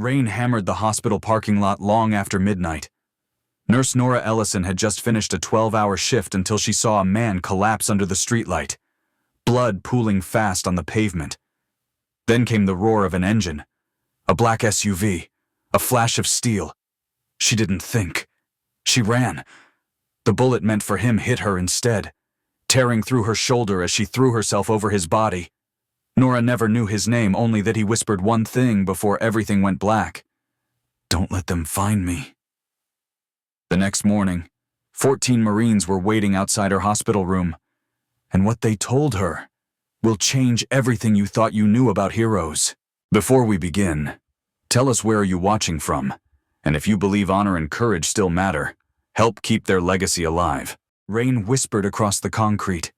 Rain hammered the hospital parking lot long after midnight. Nurse Nora Ellison had just finished a 12-hour shift until she saw a man collapse under the streetlight, blood pooling fast on the pavement. Then came the roar of an engine, a black SUV, a flash of steel. She didn't think. She ran. The bullet meant for him hit her instead, tearing through her shoulder as she threw herself over his body. Nora never knew his name, only that he whispered one thing before everything went black. "Don't let them find me." The next morning, 14 Marines were waiting outside her hospital room, and what they told her will change everything you thought you knew about heroes. Before we begin, tell us where are you watching from, and if you believe honor and courage still matter, help keep their legacy alive. Rain whispered across the concrete,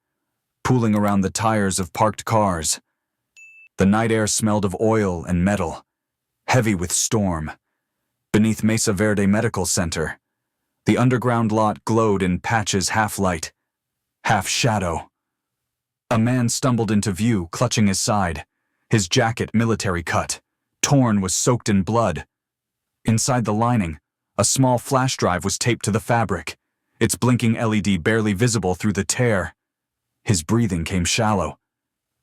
pooling around the tires of parked cars. The night air smelled of oil and metal, heavy with storm. Beneath Mesa Verde Medical Center, the underground lot glowed in patches half light, half shadow. A man stumbled into view, clutching his side, his jacket military cut, torn, was soaked in blood. Inside the lining, a small flash drive was taped to the fabric, its blinking LED barely visible through the tear. His breathing came shallow.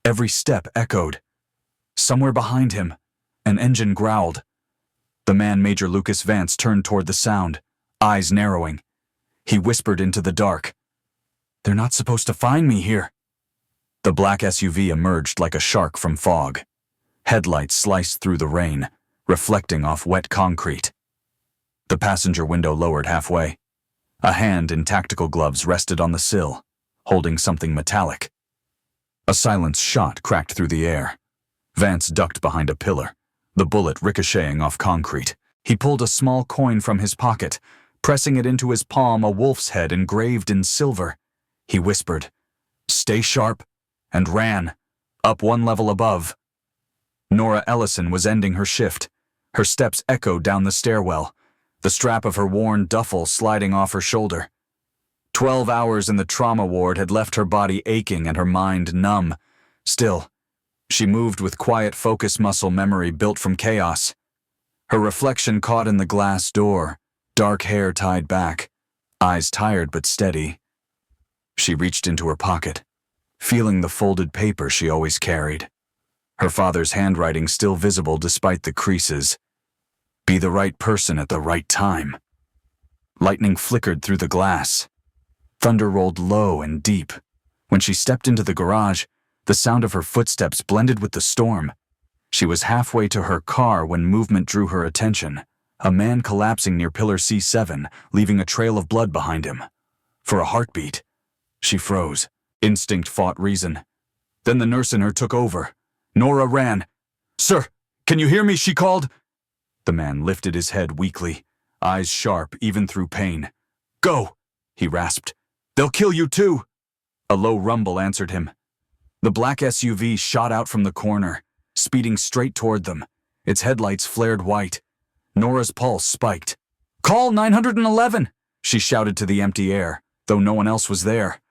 Every step echoed. Somewhere behind him, an engine growled. The man, Major Lucas Vance, turned toward the sound, eyes narrowing. He whispered into the dark, "They're not supposed to find me here." The black SUV emerged like a shark from fog. Headlights sliced through the rain, reflecting off wet concrete. The passenger window lowered halfway. A hand in tactical gloves rested on the sill, holding something metallic. A silenced shot cracked through the air. Vance ducked behind a pillar, the bullet ricocheting off concrete. He pulled a small coin from his pocket, pressing it into his palm, a wolf's head engraved in silver. He whispered, "Stay sharp," and ran, up one level above. Nora Ellison was ending her shift. Her steps echoed down the stairwell, the strap of her worn duffel sliding off her shoulder. 12 hours in the trauma ward had left her body aching and her mind numb. Still, she moved with quiet focus muscle memory built from chaos. Her reflection caught in the glass door, dark hair tied back, eyes tired but steady. She reached into her pocket, feeling the folded paper she always carried. Her father's handwriting still visible despite the creases. Be the right person at the right time. Lightning flickered through the glass. Thunder rolled low and deep. When she stepped into the garage, the sound of her footsteps blended with the storm. She was halfway to her car when movement drew her attention. A man collapsing near Pillar C7, leaving a trail of blood behind him. For a heartbeat, she froze. Instinct fought reason. Then the nurse in her took over. Nora ran. "Sir, can you hear me?" she called. The man lifted his head weakly, eyes sharp even through pain. "Go," he rasped. "They'll kill you too." A low rumble answered him. The black SUV shot out from the corner, speeding straight toward them. Its headlights flared white. Nora's pulse spiked. "Call 911!" she shouted to the empty air, though no one else was there.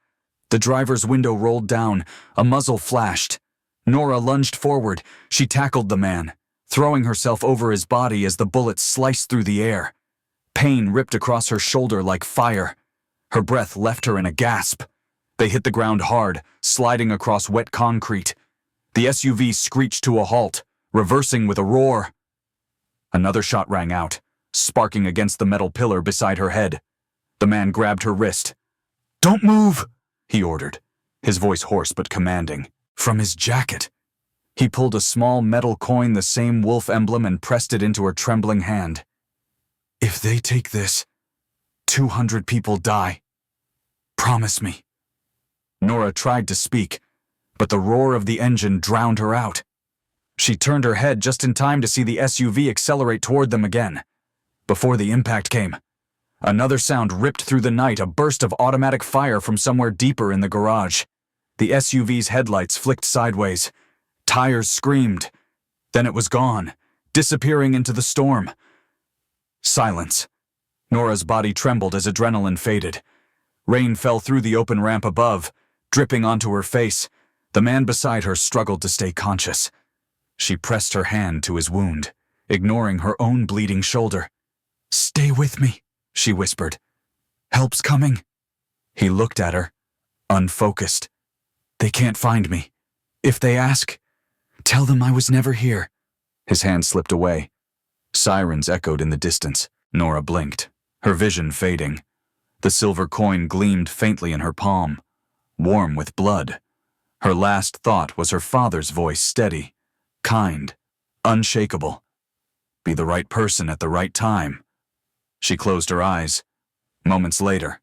The driver's window rolled down, a muzzle flashed. Nora lunged forward. She tackled the man, throwing herself over his body as the bullet sliced through the air. Pain ripped across her shoulder like fire. Her breath left her in a gasp. They hit the ground hard, sliding across wet concrete. The SUV screeched to a halt, reversing with a roar. Another shot rang out, sparking against the metal pillar beside her head. The man grabbed her wrist. "Don't move," he ordered, his voice hoarse but commanding. From his jacket, he pulled a small metal coin, the same wolf emblem, and pressed it into her trembling hand. "If they take this, 200 people die. Promise me." Nora tried to speak, but the roar of the engine drowned her out. She turned her head just in time to see the SUV accelerate toward them again. Before the impact came, another sound ripped through the night, a burst of automatic fire from somewhere deeper in the garage. The SUV's headlights flicked sideways. Tires screamed. Then it was gone, disappearing into the storm. Silence. Nora's body trembled as adrenaline faded. Rain fell through the open ramp above, dripping onto her face. The man beside her struggled to stay conscious. She pressed her hand to his wound. ignoring her own bleeding shoulder. "Stay with me," she whispered. "Help's coming." He looked at her, unfocused. "They can't find me. If they ask, tell them I was never here." His hand slipped away. Sirens echoed in the distance. Nora blinked, her vision fading. The silver coin gleamed faintly in her palm, warm with blood. Her last thought was her father's voice, steady, kind, unshakable. Be the right person at the right time. She closed her eyes. Moments later,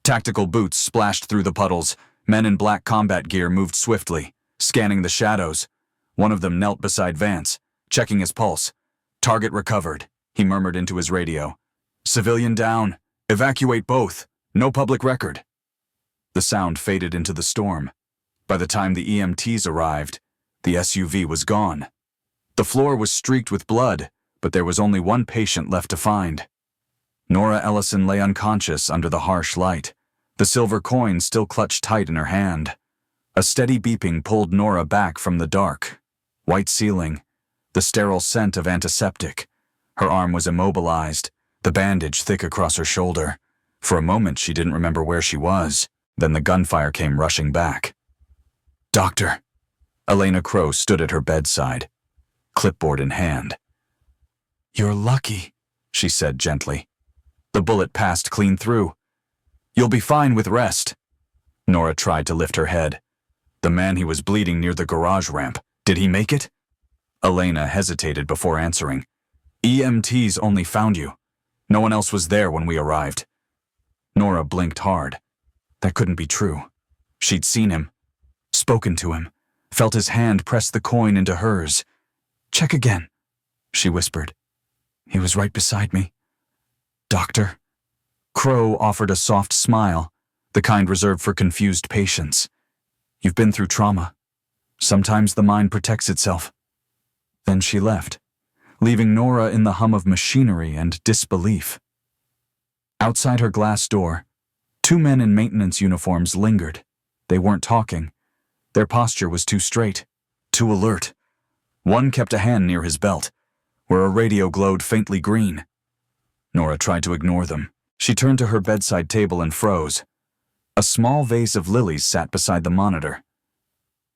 tactical boots splashed through the puddles. Men in black combat gear moved swiftly, scanning the shadows. One of them knelt beside Vance, checking his pulse. "Target recovered," he murmured into his radio. "Civilian down. Evacuate both. No public record." The sound faded into the storm. By the time the EMTs arrived, the SUV was gone. The floor was streaked with blood, but there was only one patient left to find. Nora Ellison lay unconscious under the harsh light, the silver coin still clutched tight in her hand. A steady beeping pulled Nora back from the dark. White ceiling, the sterile scent of antiseptic. Her arm was immobilized, the bandage thick across her shoulder. For a moment she didn't remember where she was. Then the gunfire came rushing back. "Doctor." Elena Crow stood at her bedside, clipboard in hand. "You're lucky," she said gently. "The bullet passed clean through. You'll be fine with rest." Nora tried to lift her head. The man he was bleeding near the garage ramp, did he make it? Elena hesitated before answering. "EMTs only found you. No one else was there when we arrived." Nora blinked hard. That couldn't be true. She'd seen him, spoken to him, felt his hand press the coin into hers. "Check again," she whispered. "He was right beside me." "Doctor?" Crow offered a soft smile, the kind reserved for confused patients. "You've been through trauma. Sometimes the mind protects itself." Then she left, leaving Nora in the hum of machinery and disbelief. Outside her glass door, two men in maintenance uniforms lingered. They weren't talking. Their posture was too straight, too alert. One kept a hand near his belt, where a radio glowed faintly green. Nora tried to ignore them. She turned to her bedside table and froze. A small vase of lilies sat beside the monitor.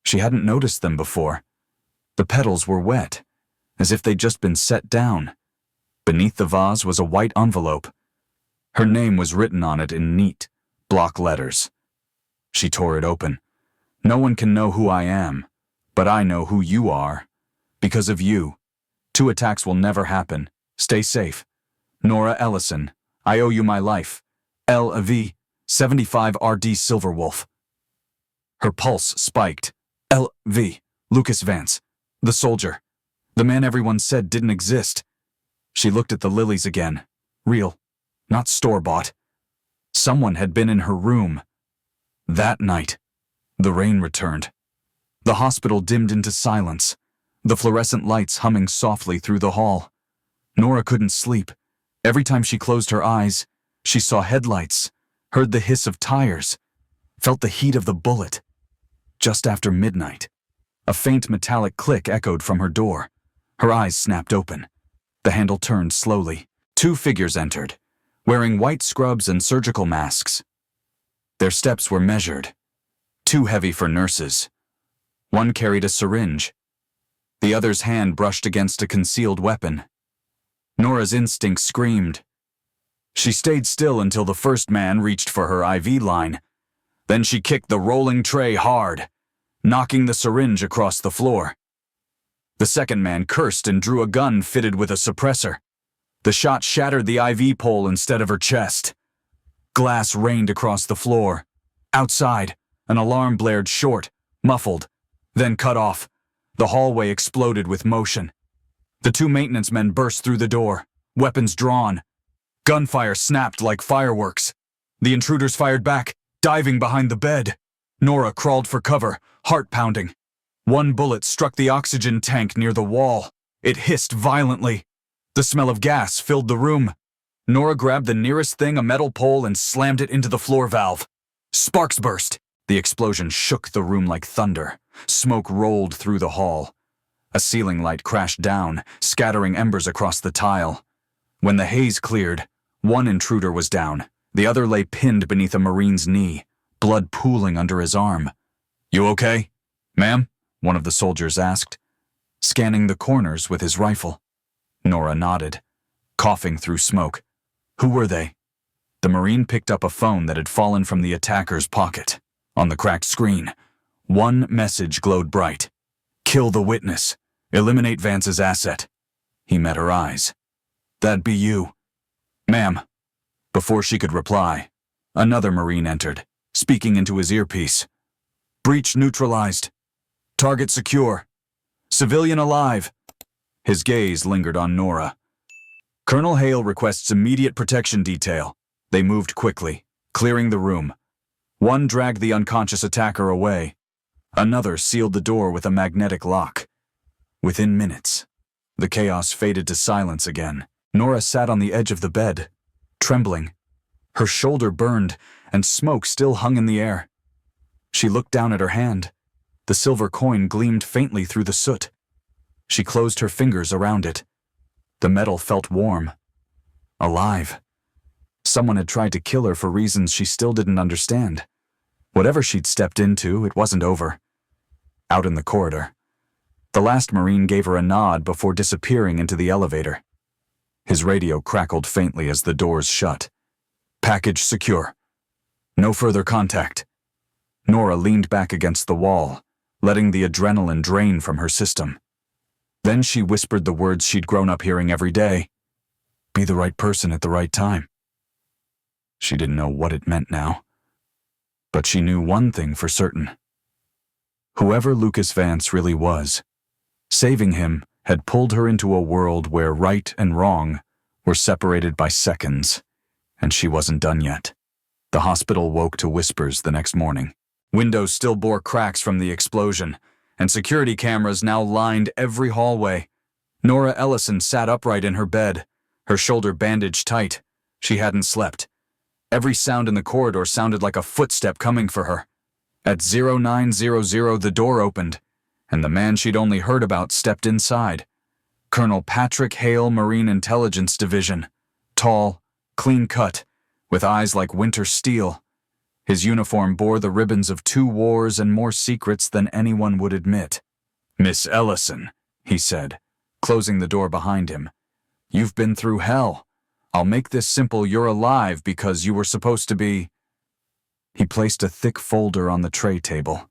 She hadn't noticed them before. The petals were wet, as if they'd just been set down. Beneath the vase was a white envelope. Her name was written on it in neat, block letters. She tore it open. "No one can know who I am, but I know who you are. Because of you. 2 attacks will never happen. Stay safe. Nora Ellison, I owe you my life. L.V. 75 RD Silverwolf." Her pulse spiked. L.V. Lucas Vance, the soldier. The man everyone said didn't exist. She looked at the lilies again. Real, not store-bought. Someone had been in her room. That night, the rain returned. The hospital dimmed into silence, the fluorescent lights humming softly through the hall. Nora couldn't sleep. Every time she closed her eyes, she saw headlights, heard the hiss of tires, felt the heat of the bullet. Just after midnight, a faint metallic click echoed from her door. Her eyes snapped open. The handle turned slowly. 2 figures entered, wearing white scrubs and surgical masks. Their steps were measured, too heavy for nurses. One carried a syringe. The other's hand brushed against a concealed weapon. Nora's instinct screamed. She stayed still until the first man reached for her IV line. Then she kicked the rolling tray hard, knocking the syringe across the floor. The second man cursed and drew a gun fitted with a suppressor. The shot shattered the IV pole instead of her chest. Glass rained across the floor. Outside, an alarm blared short, muffled, then cut off. The hallway exploded with motion. The 2 maintenance men burst through the door, weapons drawn. Gunfire snapped like fireworks. The intruders fired back, diving behind the bed. Nora crawled for cover, heart pounding. One bullet struck the oxygen tank near the wall. It hissed violently. The smell of gas filled the room. Nora grabbed the nearest thing, a metal pole, and slammed it into the floor valve. Sparks burst. The explosion shook the room like thunder. Smoke rolled through the hall. A ceiling light crashed down, scattering embers across the tile. When the haze cleared, one intruder was down. The other lay pinned beneath a Marine's knee, blood pooling under his arm. "You okay, ma'am?" one of the soldiers asked, scanning the corners with his rifle. Nora nodded, coughing through smoke. "Who were they?" The Marine picked up a phone that had fallen from the attacker's pocket. On the cracked screen, one message glowed bright. "Kill the witness. Eliminate Vance's asset." He met her eyes. "That'd be you." "Ma'am." Before she could reply, another Marine entered, speaking into his earpiece. "Breach neutralized. Target secure. Civilian alive." His gaze lingered on Nora. "Colonel Hale requests immediate protection detail." They moved quickly, clearing the room. One dragged the unconscious attacker away. Another sealed the door with a magnetic lock. Within minutes, the chaos faded to silence again. Nora sat on the edge of the bed, trembling. Her shoulder burned, and smoke still hung in the air. She looked down at her hand. The silver coin gleamed faintly through the soot. She closed her fingers around it. The metal felt warm, alive. Someone had tried to kill her for reasons she still didn't understand. Whatever she'd stepped into, it wasn't over. Out in the corridor, the last Marine gave her a nod before disappearing into the elevator. His radio crackled faintly as the doors shut. "Package secure. No further contact." Nora leaned back against the wall, letting the adrenaline drain from her system. Then she whispered the words she'd grown up hearing every day. "Be the right person at the right time." She didn't know what it meant now, but she knew one thing for certain. Whoever Lucas Vance really was, saving him had pulled her into a world where right and wrong were separated by seconds, and she wasn't done yet. The hospital woke to whispers the next morning. Windows still bore cracks from the explosion, and security cameras now lined every hallway. Nora Ellison sat upright in her bed, her shoulder bandaged tight. She hadn't slept. Every sound in the corridor sounded like a footstep coming for her. At 0900, the door opened, and the man she'd only heard about stepped inside. Colonel Patrick Hale, Marine Intelligence Division. Tall, clean-cut, with eyes like winter steel. His uniform bore the ribbons of 2 wars and more secrets than anyone would admit. "Miss Ellison," he said, closing the door behind him. "You've been through hell. I'll make this simple. You're alive because you were supposed to be..." He placed a thick folder on the tray table.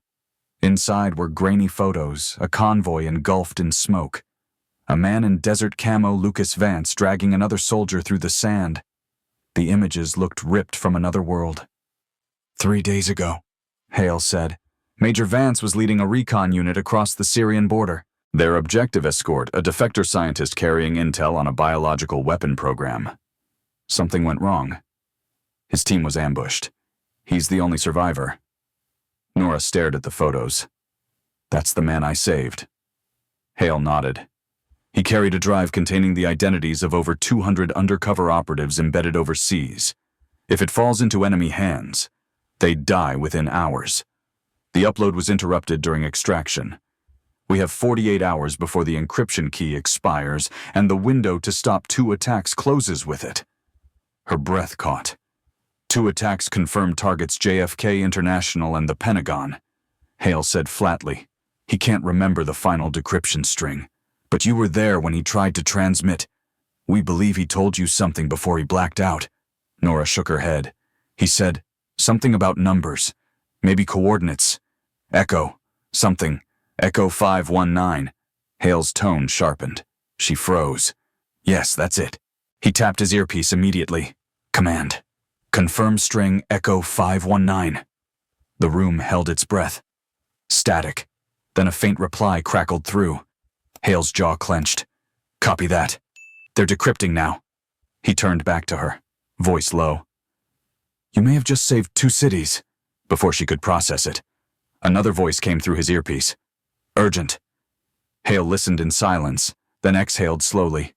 Inside were grainy photos, a convoy engulfed in smoke. A man in desert camo, Lucas Vance, dragging another soldier through the sand. The images looked ripped from another world. 3 days ago, Hale said, Major Vance was leading a recon unit across the Syrian border. Their objective escort, a defector scientist carrying intel on a biological weapon program. Something went wrong. His team was ambushed. He's the only survivor. Nora stared at the photos. "That's the man I saved." Hale nodded. He carried a drive containing the identities of over 200 undercover operatives embedded overseas. If it falls into enemy hands, they'd die within hours. The upload was interrupted during extraction. We have 48 hours before the encryption key expires and the window to stop 2 attacks closes with it. Her breath caught. 2 attacks confirmed targets JFK International and the Pentagon. Hale said flatly, "He can't remember the final decryption string. But you were there when he tried to transmit. We believe he told you something before he blacked out." Nora shook her head. "He said something about numbers, maybe coordinates. Echo, something, Echo 519. Hale's tone sharpened. She froze. "Yes, that's it." He tapped his earpiece immediately. "Command. Confirm string Echo 519. The room held its breath. Static. Then a faint reply crackled through. Hale's jaw clenched. "Copy that. They're decrypting now." He turned back to her, voice low. "You may have just saved 2 cities." Before she could process it, another voice came through his earpiece. "Urgent." Hale listened in silence, then exhaled slowly.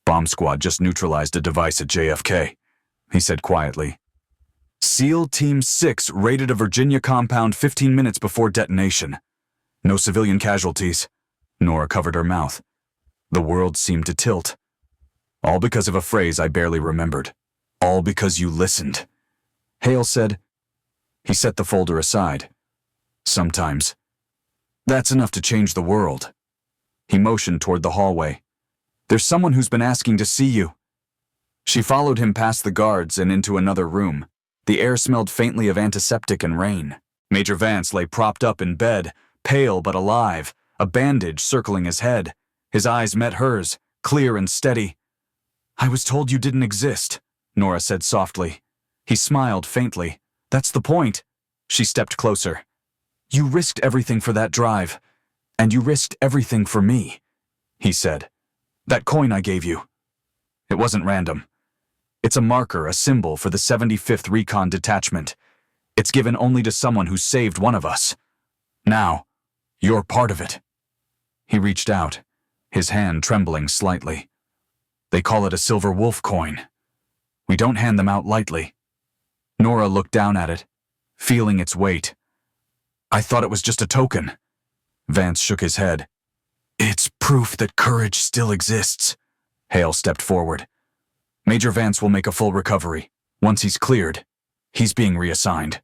"Bomb squad just neutralized a device at JFK," he said quietly. "SEAL Team 6 raided a Virginia compound 15 minutes before detonation. No civilian casualties. Nora covered her mouth. The world seemed to tilt. All because of a phrase I barely remembered. All because you listened. Hale said. He set the folder aside. Sometimes. That's enough to change the world. He motioned toward the hallway. There's someone who's been asking to see you. She followed him past the guards and into another room. The air smelled faintly of antiseptic and rain. Major Vance lay propped up in bed, pale but alive, a bandage circling his head. His eyes met hers, clear and steady. I was told you didn't exist, Nora said softly. He smiled faintly. That's the point. She stepped closer. You risked everything for that drive, and you risked everything for me, he said. That coin I gave you. It wasn't random. It's a marker, a symbol for the 75th Recon Detachment. It's given only to someone who saved one of us. Now, you're part of it. He reached out, his hand trembling slightly. They call it a silver wolf coin. We don't hand them out lightly. Nora looked down at it, feeling its weight. I thought it was just a token. Vance shook his head. It's proof that courage still exists. Hale stepped forward. Major Vance will make a full recovery. Once he's cleared, he's being reassigned.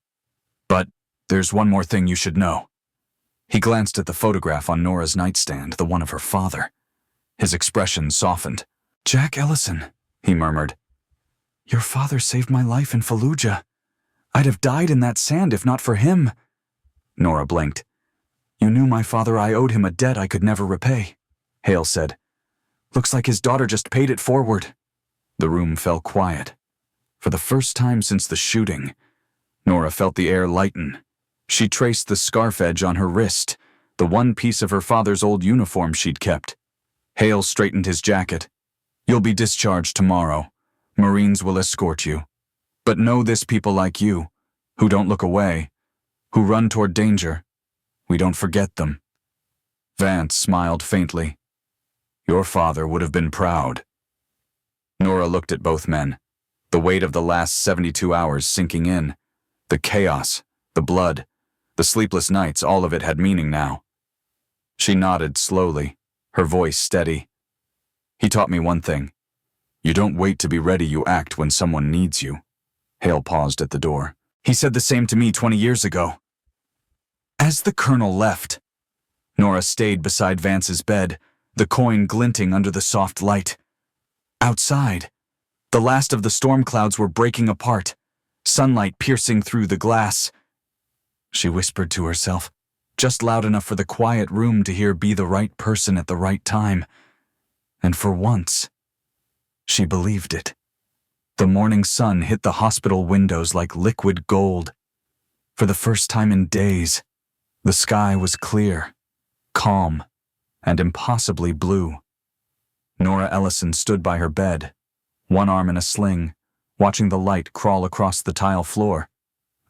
But there's one more thing you should know. He glanced at the photograph on Nora's nightstand, the one of her father. His expression softened. Jack Ellison, he murmured. Your father saved my life in Fallujah. I'd have died in that sand if not for him. Nora blinked. You knew my father. I owed him a debt I could never repay, Hale said. Looks like his daughter just paid it forward. The room fell quiet. For the first time since the shooting, Nora felt the air lighten. She traced the scarf edge on her wrist, the one piece of her father's old uniform she'd kept. Hale straightened his jacket. You'll be discharged tomorrow. Marines will escort you. But know this, people like you, who don't look away, who run toward danger, we don't forget them. Vance smiled faintly. Your father would have been proud. Nora looked at both men, the weight of the last 72 hours sinking in. The chaos, the blood, the sleepless nights, all of it had meaning now. She nodded slowly, her voice steady. He taught me one thing. You don't wait to be ready, you act when someone needs you. Hale paused at the door. He said the same to me 20 years ago. As the colonel left, Nora stayed beside Vance's bed, the coin glinting under the soft light. Outside, the last of the storm clouds were breaking apart, sunlight piercing through the glass. She whispered to herself, just loud enough for the quiet room to hear, be the right person at the right time. And for once, she believed it. The morning sun hit the hospital windows like liquid gold. For the first time in days, the sky was clear, calm, and impossibly blue. Nora Ellison stood by her bed, one arm in a sling, watching the light crawl across the tile floor.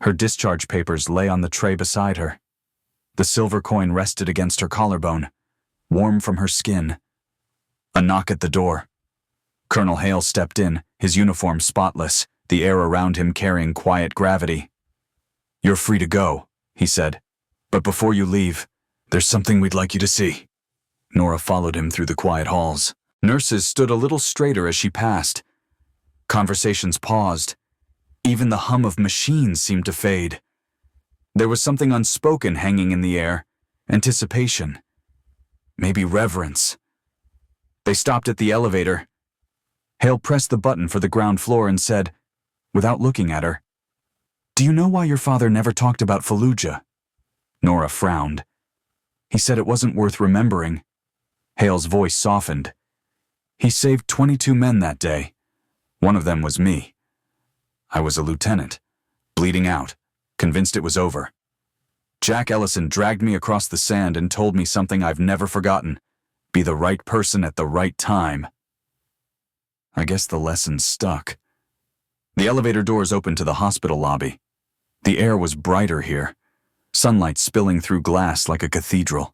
Her discharge papers lay on the tray beside her. The silver coin rested against her collarbone, warm from her skin. A knock at the door. Colonel Hale stepped in, his uniform spotless, the air around him carrying quiet gravity. You're free to go, he said. But before you leave, there's something we'd like you to see. Nora followed him through the quiet halls. Nurses stood a little straighter as she passed. Conversations paused. Even the hum of machines seemed to fade. There was something unspoken hanging in the air, anticipation, maybe reverence. They stopped at the elevator. Hale pressed the button for the ground floor and said, without looking at her, Do you know why your father never talked about Fallujah? Nora frowned. He said it wasn't worth remembering. Hale's voice softened. He saved 22 men that day. One of them was me. I was a lieutenant, bleeding out, convinced it was over. Jack Ellison dragged me across the sand and told me something I've never forgotten. Be the right person at the right time. I guess the lesson stuck. The elevator doors opened to the hospital lobby. The air was brighter here, sunlight spilling through glass like a cathedral.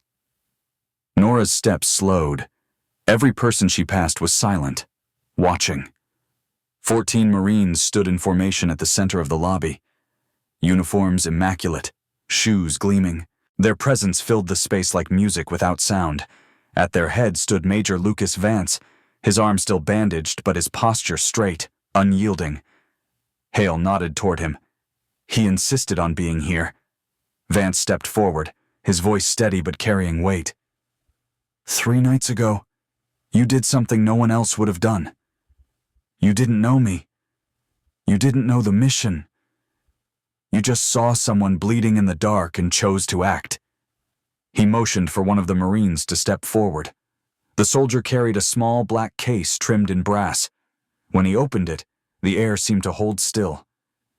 Nora's steps slowed. Every person she passed was silent, watching. 14 Marines stood in formation at the center of the lobby. Uniforms immaculate, shoes gleaming. Their presence filled the space like music without sound. At their head stood Major Lucas Vance, his arm still bandaged but his posture straight, unyielding. Hale nodded toward him. He insisted on being here. Vance stepped forward, his voice steady but carrying weight. 3 nights ago, you did something no one else would have done. You didn't know me. You didn't know the mission. You just saw someone bleeding in the dark and chose to act. He motioned for one of the Marines to step forward. The soldier carried a small black case trimmed in brass. When he opened it, the air seemed to hold still.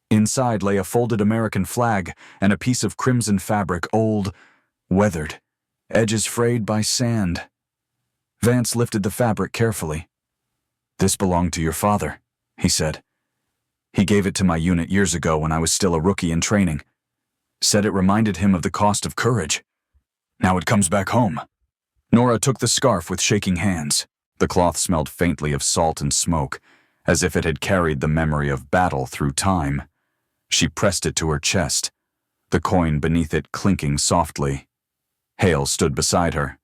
Inside lay a folded American flag and a piece of crimson fabric, old, weathered, edges frayed by sand. Vance lifted the fabric carefully. "This belonged to your father," he said. "He gave it to my unit years ago when I was still a rookie in training. Said it reminded him of the cost of courage. Now it comes back home." Nora took the scarf with shaking hands. The cloth smelled faintly of salt and smoke, as if it had carried the memory of battle through time. She pressed it to her chest, the coin beneath it clinking softly. Hale stood beside her.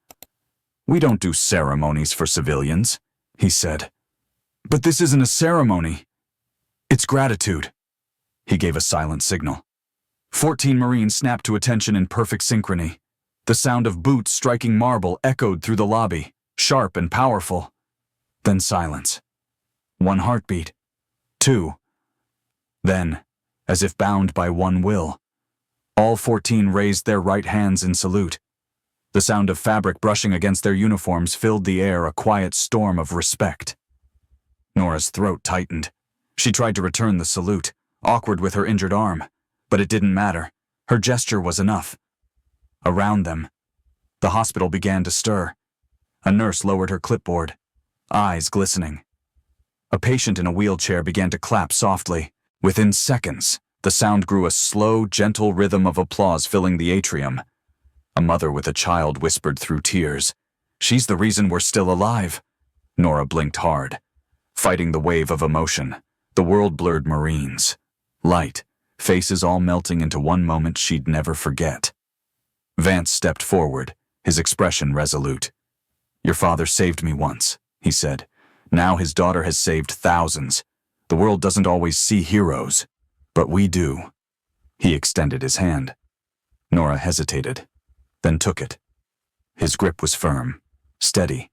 "We don't do ceremonies for civilians," he said. "But this isn't a ceremony. It's gratitude." He gave a silent signal. 14 Marines snapped to attention in perfect synchrony. The sound of boots striking marble echoed through the lobby, sharp and powerful. Then silence. 1 heartbeat. 2. Then, as if bound by one will, all 14 raised their right hands in salute. The sound of fabric brushing against their uniforms filled the air, a quiet storm of respect. Nora's throat tightened. She tried to return the salute, awkward with her injured arm, but it didn't matter. Her gesture was enough. Around them, the hospital began to stir. A nurse lowered her clipboard, eyes glistening. A patient in a wheelchair began to clap softly. Within seconds, the sound grew a slow, gentle rhythm of applause filling the atrium. A mother with a child whispered through tears, "She's the reason we're still alive." Nora blinked hard, fighting the wave of emotion. The world blurred Marines. Light, faces all melting into one moment she'd never forget. Vance stepped forward, his expression resolute. "Your father saved me once," he said. "Now his daughter has saved thousands. The world doesn't always see heroes, but we do." He extended his hand. Nora hesitated, then took it. His grip was firm, steady,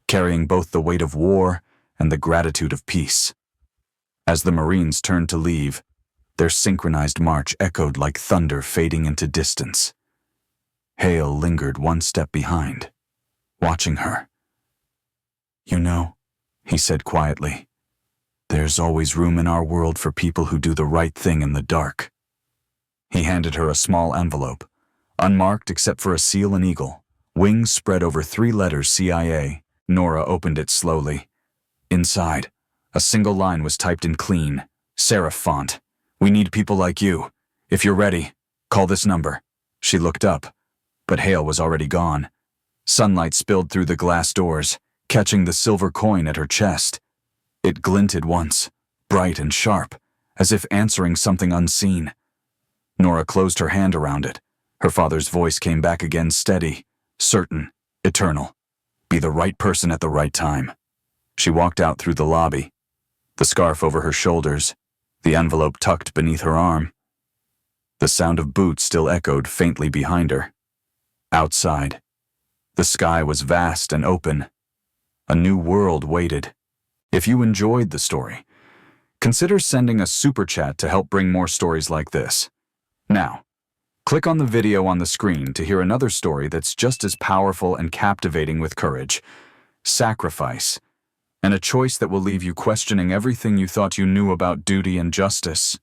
carrying both the weight of war and the gratitude of peace. As the Marines turned to leave, their synchronized march echoed like thunder fading into distance. Hale lingered 1 step behind, watching her. "You know," he said quietly, "there's always room in our world for people who do the right thing in the dark." He handed her a small envelope, unmarked except for a seal and eagle, wings spread over 3 letters CIA. Nora opened it slowly. Inside, a single line was typed in clean, serif font. "We need people like you. If you're ready, call this number." She looked up, but Hale was already gone. Sunlight spilled through the glass doors, catching the silver coin at her chest. It glinted once, bright and sharp, as if answering something unseen. Nora closed her hand around it. Her father's voice came back again, steady, certain, eternal. "Be the right person at the right time." She walked out through the lobby, the scarf over her shoulders, the envelope tucked beneath her arm. The sound of boots still echoed faintly behind her. Outside, the sky was vast and open. A new world waited. If you enjoyed the story, consider sending a super chat to help bring more stories like this. Now, click on the video on the screen to hear another story that's just as powerful and captivating, with courage, sacrifice, and a choice that will leave you questioning everything you thought you knew about duty and justice.